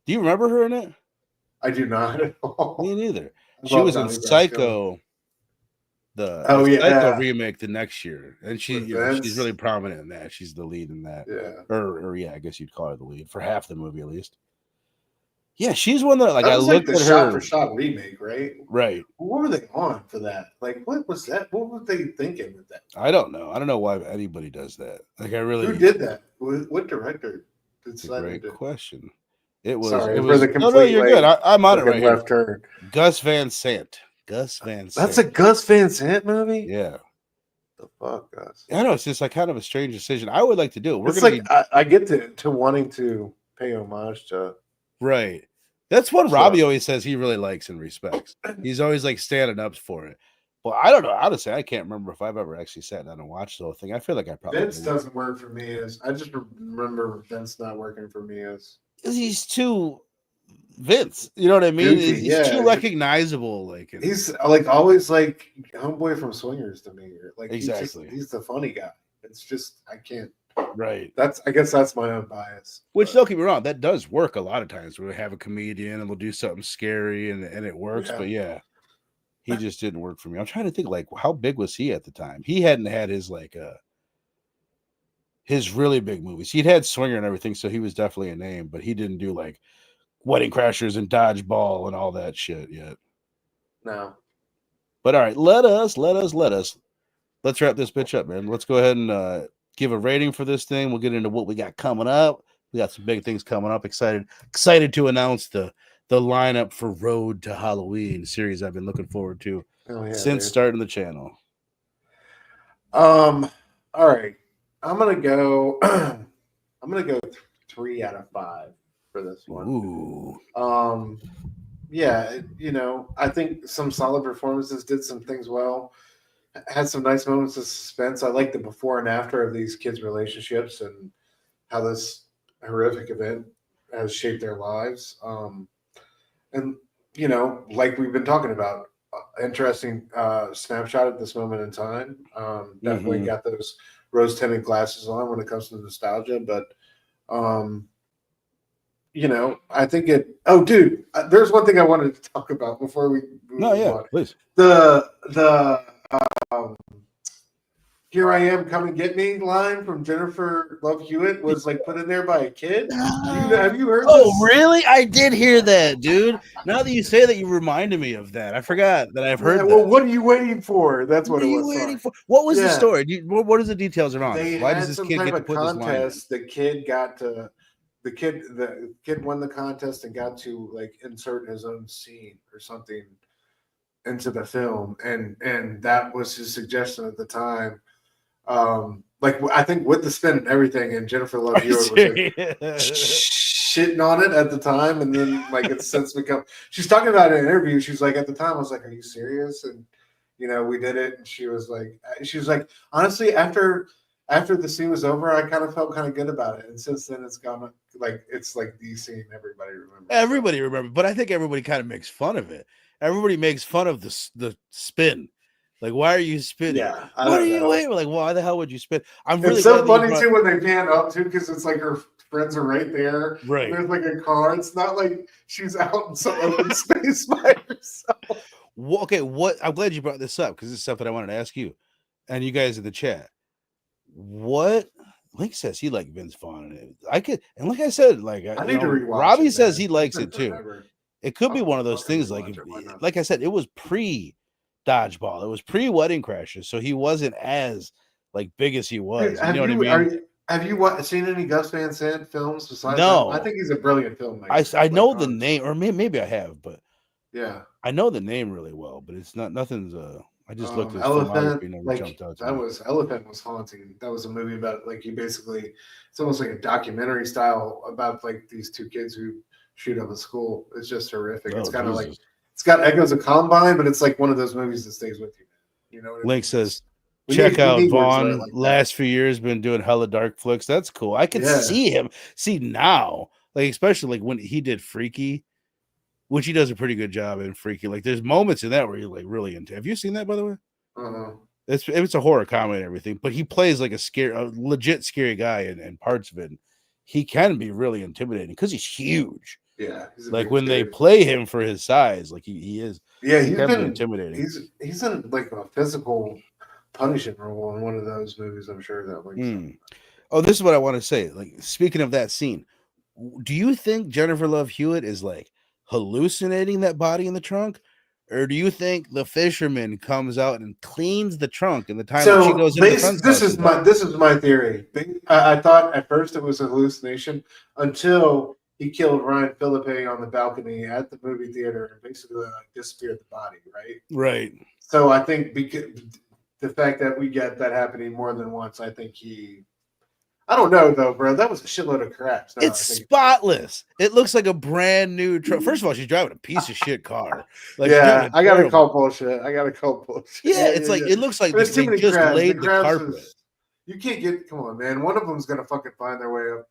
Speaker 1: Do you remember her in it?
Speaker 2: I do not at all.
Speaker 1: Me neither. She was in Psycho, Psycho remake the next year, and she's really prominent in that. She's the lead in that.
Speaker 2: Yeah.
Speaker 1: Or I guess you'd call her the lead for half the movie at least. Yeah, she's one that
Speaker 2: I
Speaker 1: looked
Speaker 2: at her shot for shot remake, right?
Speaker 1: Right.
Speaker 2: What were they on for that? Like, what was that? What were they thinking with that?
Speaker 1: I don't know. I don't know why anybody does that. Like, who
Speaker 2: did that? What director?
Speaker 1: That's a great question. It was.
Speaker 2: Sorry,
Speaker 1: it was. No, you're good. I'm on it right
Speaker 2: left
Speaker 1: here.
Speaker 2: Turn.
Speaker 1: Gus Van Sant. Gus Van Sant.
Speaker 2: That's a Gus Van Sant movie.
Speaker 1: Yeah.
Speaker 2: The fuck, Gus.
Speaker 1: I know it's just like kind of a strange decision. I would like to do it.
Speaker 2: It's like I get to wanting to pay homage to.
Speaker 1: Right. That's what Robbie always says he really likes and respects. He's always like standing up for it. Well, I don't know. Honestly, I can't remember if I've ever actually sat down and watched the whole thing. I feel like I probably
Speaker 2: Vince doesn't work for me I just remember Vince not working for me
Speaker 1: he's too Vince. You know what I mean?
Speaker 2: Goofy,
Speaker 1: he's too recognizable. Like
Speaker 2: he's like always like homeboy from Swingers to me. Like
Speaker 1: exactly.
Speaker 2: He's the funny guy. It's just I can't.
Speaker 1: Right.
Speaker 2: I guess that's my own bias.
Speaker 1: Which don't get me wrong, that does work a lot of times where we have a comedian and we'll do something scary and it works. But yeah, he just didn't work for me. I'm trying to think like how big was he at the time? He hadn't had his like his really big movies. He'd had Swinger and everything, so he was definitely a name, but he didn't do like Wedding Crashers and Dodgeball and all that shit yet.
Speaker 2: No.
Speaker 1: But all right, let's wrap this bitch up, man. Let's go ahead and give a rating for this thing. We'll get into what we got coming up. We got some big things coming up. Excited to announce the lineup for Road to Halloween series I've been looking forward to since starting the channel.
Speaker 2: All right. I'm gonna go 3 out of 5 for this one.
Speaker 1: Ooh.
Speaker 2: Yeah, I think some solid performances, did some things well. Had some nice moments of suspense. I like the before and after of these kids' relationships and how this horrific event has shaped their lives. And like we've been talking about, interesting snapshot at this moment in time. Definitely got those rose-tinted glasses on when it comes to nostalgia, but I think it. Oh, dude, there's one thing I wanted to talk about before we move on.
Speaker 1: Please.
Speaker 2: The um, "Here I am, come and get me" line from Jennifer Love Hewitt was like put in there by a kid. Have you heard?
Speaker 1: Oh, really? I did hear that, dude. Now that you say that, you reminded me of that. I forgot that I've heard.
Speaker 2: Well, what are you waiting for? That's what it was.
Speaker 1: Waiting for? What was the story? What is the details around
Speaker 2: it? Why does this kid get to put contest? This line in? The kid got to. The kid won the contest and got to like insert his own scene or something into the film, and that was his suggestion at the time. Like I think with the spin and everything, and Jennifer Love Hewitt was like shitting on it at the time, and then like it's since become. She's talking about it in an interview. She's like, at the time, I was like, "Are you serious?" And we did it, and she was like, honestly, after the scene was over, I kind of felt kind of good about it, and since then, it's gone like it's like the scene everybody remembers.
Speaker 1: Everybody remembers, but I think everybody kind of makes fun of it. Everybody makes fun of the spin. Like, why are you spinning?
Speaker 2: Yeah,
Speaker 1: what are you waiting? Like, why the hell would you spin?
Speaker 2: It's so funny too when they pan up too, because it's like her friends are right there.
Speaker 1: Right.
Speaker 2: There's like a car. It's not like she's out in some open space by herself.
Speaker 1: Well, okay, I'm glad you brought this up because it's stuff that I wanted to ask you and you guys in the chat. What Link says he liked Vince Vaughn. I could, and like I said, like
Speaker 2: I need to rewatch.
Speaker 1: Robbie says he likes it too. It could be one of those things, like I said, it was pre-Dodgeball. It was pre-Wedding Crashers, so he wasn't as like big as he was.
Speaker 2: Dude,
Speaker 1: you know what I mean?
Speaker 2: Have you seen any Gus Van Sant films besides?
Speaker 1: No,
Speaker 2: that? I think he's a brilliant filmmaker.
Speaker 1: I know the name, or maybe I have, but
Speaker 2: yeah,
Speaker 1: I know the name really well. But it's nothing's. I just looked at
Speaker 2: Elephant.
Speaker 1: Never jumped out to
Speaker 2: Elephant was haunting. That was a movie about like it's almost like a documentary style about like these two kids who shoot up a school. It's just horrific. It's kind of like it's got echoes of Columbine, but it's like one of those movies that stays with you. You know what
Speaker 1: Link says, check out Vaughn. Like last few years been doing hella dark flicks. That's cool. I can see him. See now, like especially like when he did Freaky, which he does a pretty good job in Freaky. Like there's moments in that where you're like really into. Have you seen that, by the way? It's a horror comedy and everything, but he plays like a legit scary guy in parts of it. He can be really intimidating because he's huge.
Speaker 2: Yeah,
Speaker 1: like when they play him for his size, like he is.
Speaker 2: Yeah,
Speaker 1: he's been intimidating.
Speaker 2: He's in like a physical punishing role in one of those movies. I'm sure that like.
Speaker 1: Oh, this is what I want to say. Like speaking of that scene, do you think Jennifer Love Hewitt is like hallucinating that body in the trunk, or do you think the fisherman comes out and cleans the trunk in the time that she goes into the front?
Speaker 2: This is my theory. I thought at first it was a hallucination until he killed Ryan Phillippe on the balcony at the movie theater and basically disappeared the body, right?
Speaker 1: Right.
Speaker 2: So I think because the fact that we get that happening more than once, I think I don't know though, bro. That was a shitload of crap.
Speaker 1: No, it's spotless. It looks like a brand new truck. First of all, she's driving a piece of shit car.
Speaker 2: Like, yeah, I gotta call bullshit.
Speaker 1: Yeah, it's like it looks like they just laid the carpet.
Speaker 2: You can't get. Come on, man. One of them's gonna fucking find their way up.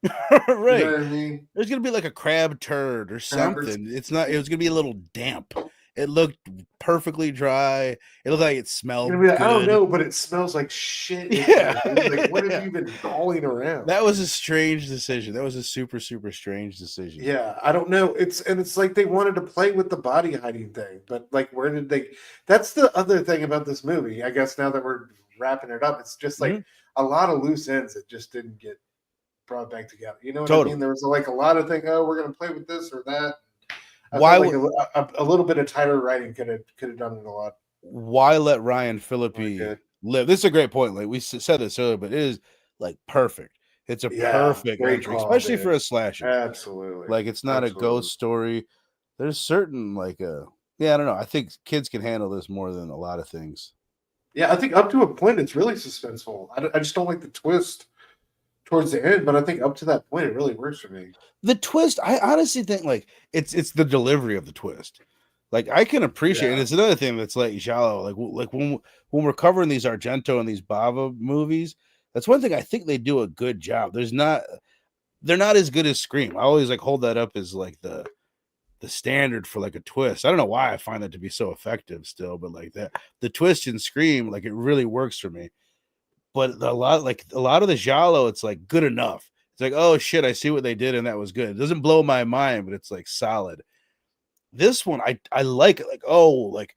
Speaker 1: Right.
Speaker 2: You know what I mean?
Speaker 1: There's gonna be like a crab turd or something. It's not. It was gonna be a little damp. It looked perfectly dry. It looked like it smelled good.
Speaker 2: I don't know, but it smells like shit.
Speaker 1: Yeah.
Speaker 2: Like, what have you been hauling around?
Speaker 1: That was a strange decision. That was a super, super strange decision.
Speaker 2: Yeah, I don't know. It's like they wanted to play with the body hiding thing, but like, where did they? That's the other thing about this movie. I guess now that we're wrapping it up, it's just like a lot of loose ends that just didn't get brought back together. You know what I mean? There was like a lot of things. Oh, we're gonna play with this or that. Why like a little bit of tighter writing could have done it a lot.
Speaker 1: Why let Ryan Phillippe live? This is a great point. Like we said this earlier, but it is like perfect. It's a perfect entry, especially for a slasher.
Speaker 2: Absolutely.
Speaker 1: Like it's not a ghost story. There's certain I don't know. I think kids can handle this more than a lot of things.
Speaker 2: Yeah, I think up to a point it's really suspenseful. I just don't like the twist towards the end, but I think up to that point it really works for me.
Speaker 1: The twist, I honestly think like it's the delivery of the twist. Like I can appreciate it. It's another thing that's like shallow. Like when we're covering these Argento and these Bava movies, that's one thing I think they do a good job. They're not as good as Scream. I always like hold that up as like standard for like a twist. I don't know why I find that to be so effective still, but like that the twist in Scream, like it really works for me. But a lot of the giallo, it's like good enough. It's like, oh shit, I see what they did and that was good. It doesn't blow my mind, but it's like solid. This one, I like it. Like, oh, like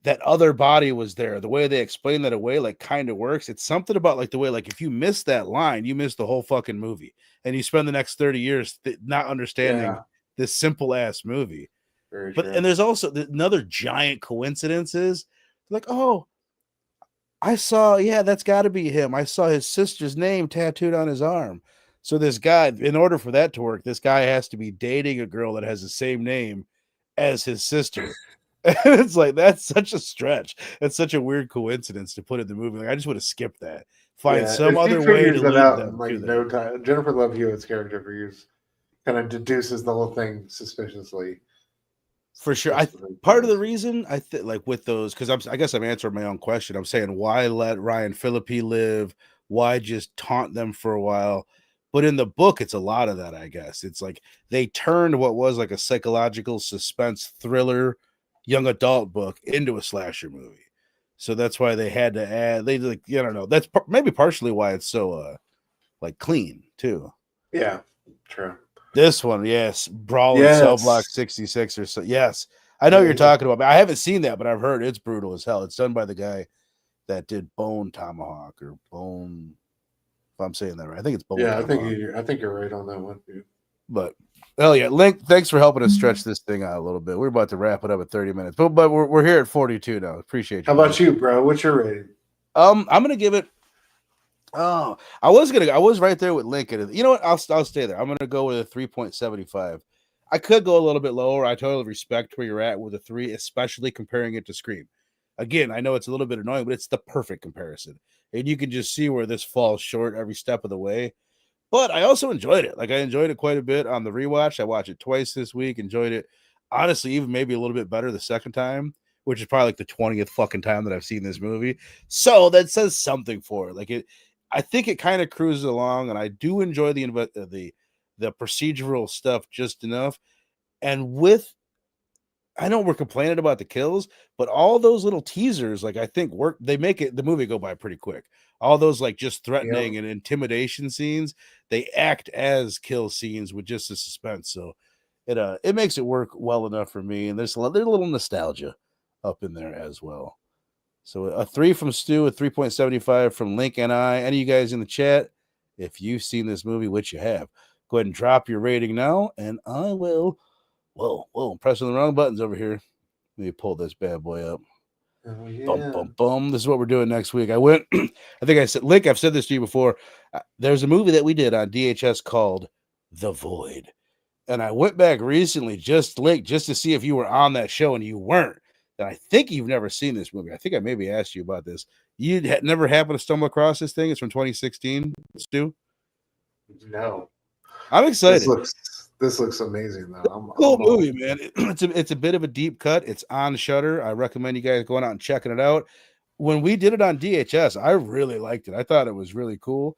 Speaker 1: that other body was there. The way they explain that away, like, kind of works. It's something about like the way, like, if you miss that line, you miss the whole fucking movie, and you spend the next 30 years not understanding this simple ass movie.
Speaker 2: Very
Speaker 1: but
Speaker 2: true.
Speaker 1: And there's also another giant coincidence is like, oh, I saw, yeah, that's got to be him. I saw his sister's name tattooed on his arm. So this guy, in order for that to work, this guy has to be dating a girl that has the same name as his sister. And it's like, that's such a stretch. It's such a weird coincidence to put in the movie. Like, I just would have skipped that. Find some other way to lead
Speaker 2: out
Speaker 1: them
Speaker 2: in like
Speaker 1: to
Speaker 2: no
Speaker 1: that.
Speaker 2: time. Jennifer Love Hewitt's character figures kind of deduces the whole thing suspiciously.
Speaker 1: For sure. Part of the reason I think, like, with those, because I guess I'm answering my own question. I'm saying, why let Ryan Phillippe live? Why just taunt them for a while? But in the book, it's a lot of that, I guess. It's like they turned what was like a psychological suspense thriller, young adult book into a slasher movie. So that's why they had to add, they like, I don't know. That's maybe partially why it's so like clean too.
Speaker 2: Yeah, true.
Speaker 1: This one, yes, Brawl in Cell Block 66 or so. Yes, I know you're talking about. I haven't seen that, but I've heard it's brutal as hell. It's done by the guy that did Bone Tomahawk or Bone. If I'm saying that right, I think it's Bone.
Speaker 2: Yeah,
Speaker 1: Tomahawk.
Speaker 2: I think you're right on that one, dude.
Speaker 1: But hell yeah, Link, thanks for helping us stretch this thing out a little bit. We're about to wrap it up at 30 minutes, but we're here at 42 now. Appreciate you.
Speaker 2: How about you, bro? What's your rating?
Speaker 1: I'm gonna give it. Oh, I was right there with Lincoln. You know what? I'll stay there. I'm gonna go with a 3.75. I could go a little bit lower. I totally respect where you're at with a 3, especially comparing it to Scream. Again, I know it's a little bit annoying, but it's the perfect comparison. And you can just see where this falls short every step of the way. But I also enjoyed it. Like, I enjoyed it quite a bit on the rewatch. I watched it twice this week. Enjoyed it. Honestly, even maybe a little bit better the second time, which is probably like the 20th fucking time that I've seen this movie. So that says something for it. Like, I think it kind of cruises along, and I do enjoy the procedural stuff just enough. And I know we're complaining about the kills, but all those little teasers, like, I think work. They make the movie go by pretty quick. All those like just threatening and intimidation scenes, they act as kill scenes with just the suspense. So it makes it work well enough for me. And there's a little nostalgia up in there as well. So a 3 from Stu, a 3.75 from Link and I. Any of you guys in the chat, if you've seen this movie, which you have, go ahead and drop your rating now, and I will. Whoa, I'm pressing the wrong buttons over here. Let me pull this bad boy up.
Speaker 2: Oh, yeah.
Speaker 1: Boom, boom, boom. This is what we're doing next week. I went, I think I said, Link, I've said this to you before. There's a movie that we did on DHS called The Void. And I went back recently, just to see if you were on that show, and you weren't. And I think you've never seen this movie. I think I maybe asked you about this. You never happened to stumble across this thing? It's from 2016, Stu?
Speaker 2: No.
Speaker 1: I'm excited.
Speaker 2: This looks amazing, though.
Speaker 1: Cool movie, man. It's a bit of a deep cut. It's on Shudder. I recommend you guys going out and checking it out. When we did it on DHS, I really liked it. I thought it was really cool.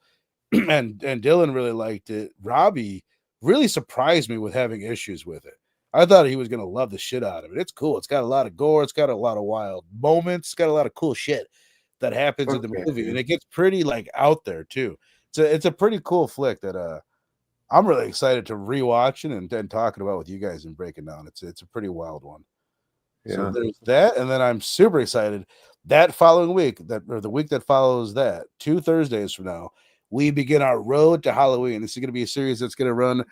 Speaker 1: and Dylan really liked it. Robbie really surprised me with having issues with it. I thought he was going to love the shit out of it. It's cool. It's got a lot of gore. It's got a lot of wild moments. It's got a lot of cool shit that happens in the movie. And it gets pretty like out there too. It's a pretty cool flick that I'm really excited to rewatch it and then talking about with you guys and breaking down. It's a pretty wild one. Yeah. So there's that, and then I'm super excited that following week, the week that follows that, 2 Thursdays from now, we begin our road to Halloween. This is going to be a series that's going to run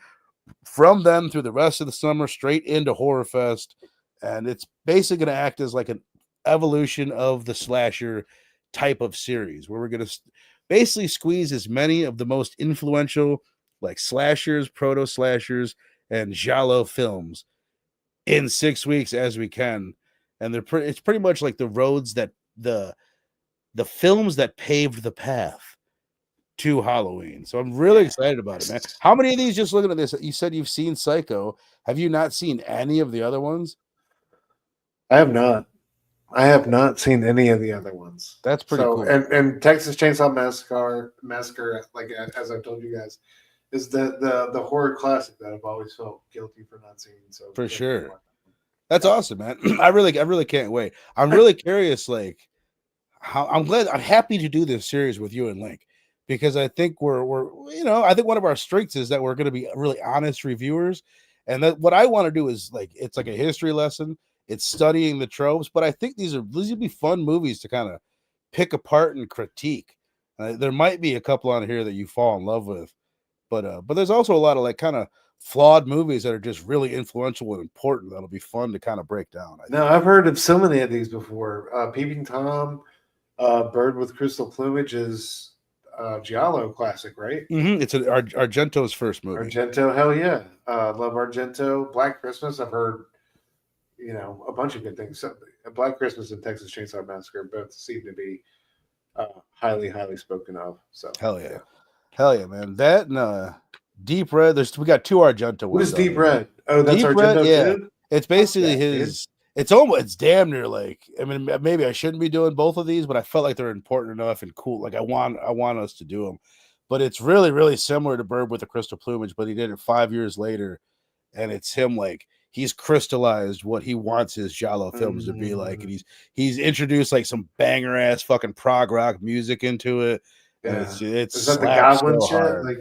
Speaker 1: from then through the rest of the summer, straight into Horror Fest, and it's basically going to act as like an evolution of the slasher type of series, where we're going to basically squeeze as many of the most influential like slashers, proto slashers, and giallo films in 6 weeks as we can. And it's pretty much like the roads that the films that paved the path to Halloween. So I'm really excited about it, man. How many of these, just looking at this, you said you've seen Psycho. Have you not seen any of the other ones?
Speaker 2: I have not. I have not seen any of the other ones.
Speaker 1: That's pretty cool.
Speaker 2: And Texas Chainsaw Massacre, like as I've told you guys, is the horror classic that I've always felt guilty for not seeing. So
Speaker 1: For
Speaker 2: definitely
Speaker 1: sure.
Speaker 2: watch
Speaker 1: That's awesome, man. I really can't wait. I'm really curious, like how I'm happy to do this series with you and Link because I think we're I think one of our strengths is that we're going to be really honest reviewers, and that what I want to do is like it's like a history lesson. It's studying the tropes, but I think these would be fun movies to kind of pick apart and critique. There might be a couple on here that you fall in love with, but there's also a lot of like kind of flawed movies that are just really influential and important that'll be fun to kind of break down.
Speaker 2: No, I've heard of so many of these before. Peeping Tom, Bird with Crystal Plumage is Giallo classic, right?
Speaker 1: It's Argento's first movie.
Speaker 2: Argento, hell yeah. Love Argento. Black Christmas, I've heard, a bunch of good things. So, Black Christmas and Texas Chainsaw Massacre both seem to be highly, highly spoken of. So
Speaker 1: hell yeah, man. That and Deep Red. We got two Argento ones.
Speaker 2: What is Deep Red? Oh, that's
Speaker 1: Deep
Speaker 2: Argento
Speaker 1: Red,
Speaker 2: too?
Speaker 1: It's basically his. It's damn near like. I mean, maybe I shouldn't be doing both of these, but I felt like they're important enough and cool. Like I want us to do them, but it's really, really similar to Bird with the Crystal Plumage, but he did it 5 years later, and it's him like he's crystallized what he wants his Giallo films to be like, and he's introduced like some banger ass fucking prog rock music into it.
Speaker 2: Yeah.
Speaker 1: It's
Speaker 2: is that the Goblin
Speaker 1: so
Speaker 2: shit?
Speaker 1: hard.
Speaker 2: Like,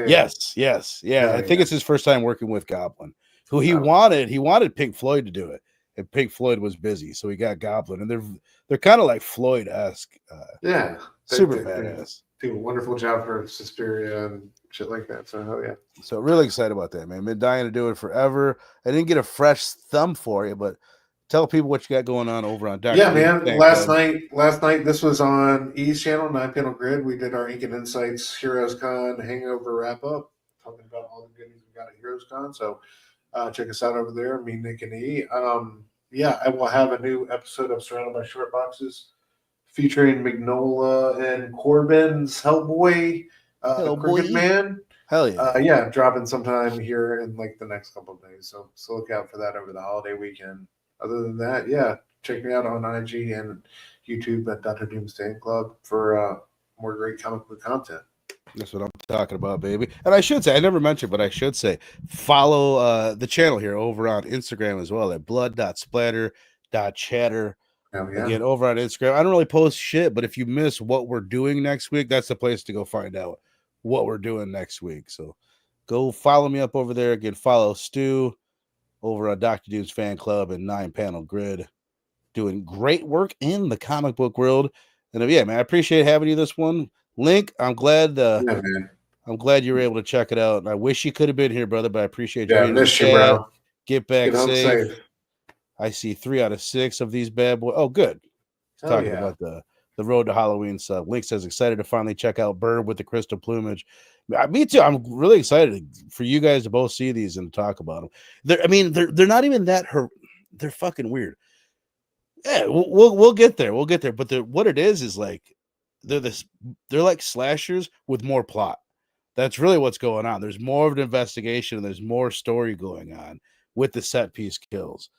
Speaker 1: yes. I think it's his first time working with Goblin, who he wanted Pink Floyd to do it, and Pink Floyd was busy, so he got Goblin, and they're kind of like Floyd-esque. Super badass.
Speaker 2: They do a wonderful job for Suspiria and shit like that. So hell yeah.
Speaker 1: So really excited about that, man. Been dying to do it forever. I didn't get a fresh thumb for you, but tell people what you got going on over on Dr.
Speaker 2: Yeah, man. Last night, this was on E's channel, 9-Panel Grid. We did our Ink and Insights Heroes Con Hangover wrap up, talking about all the goodies we got at Heroes Con. So check us out over there, me, Nick, and E. I will have a new episode of Surrounded by Short Boxes featuring Mignola and Corbin's Hellboy, Crooked Man.
Speaker 1: Hell yeah.
Speaker 2: Dropping sometime here in like the next couple of days. So look out for that over the holiday weekend. Other than that, check me out on IG and YouTube at Dr. Doom's Fan Club for more great comic book content.
Speaker 1: That's what I'm talking about, baby. And I should say, I never mentioned, but I should say, follow the channel here over on Instagram as well at blood.splatter.chatter. Again, over on Instagram. I don't really post shit, but if you miss what we're doing next week, that's the place to go find out what we're doing next week. So go follow me up over there. Again, follow Stu over on Dr. Doom's Fan Club and 9-Panel Grid, doing great work in the comic book world. And man, I appreciate having you this one. Link, I'm glad I'm glad you were able to check it out. And I wish you could have been here, brother, but I appreciate you.
Speaker 2: Yeah, miss you, bro.
Speaker 1: Get back safe. I see 3 out of 6 of these bad boys. Oh, good. Talking about the road to Halloween stuff. Link says excited to finally check out Bird with the Crystal Plumage. Me too. I'm really excited for you guys to both see these and talk about them. They're not even that they're fucking weird. Yeah, we'll get there. We'll get there. But what it is like they're like slashers with more plot. That's really what's going on. There's more of an investigation and there's more story going on with the set piece kills.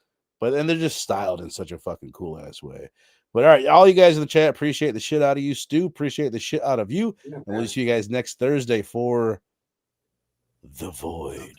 Speaker 1: But then they're just styled in such a fucking cool ass way. But all right, all you guys in the chat, appreciate the shit out of you. Stu, appreciate the shit out of you. And we'll see you guys next Thursday for The Void.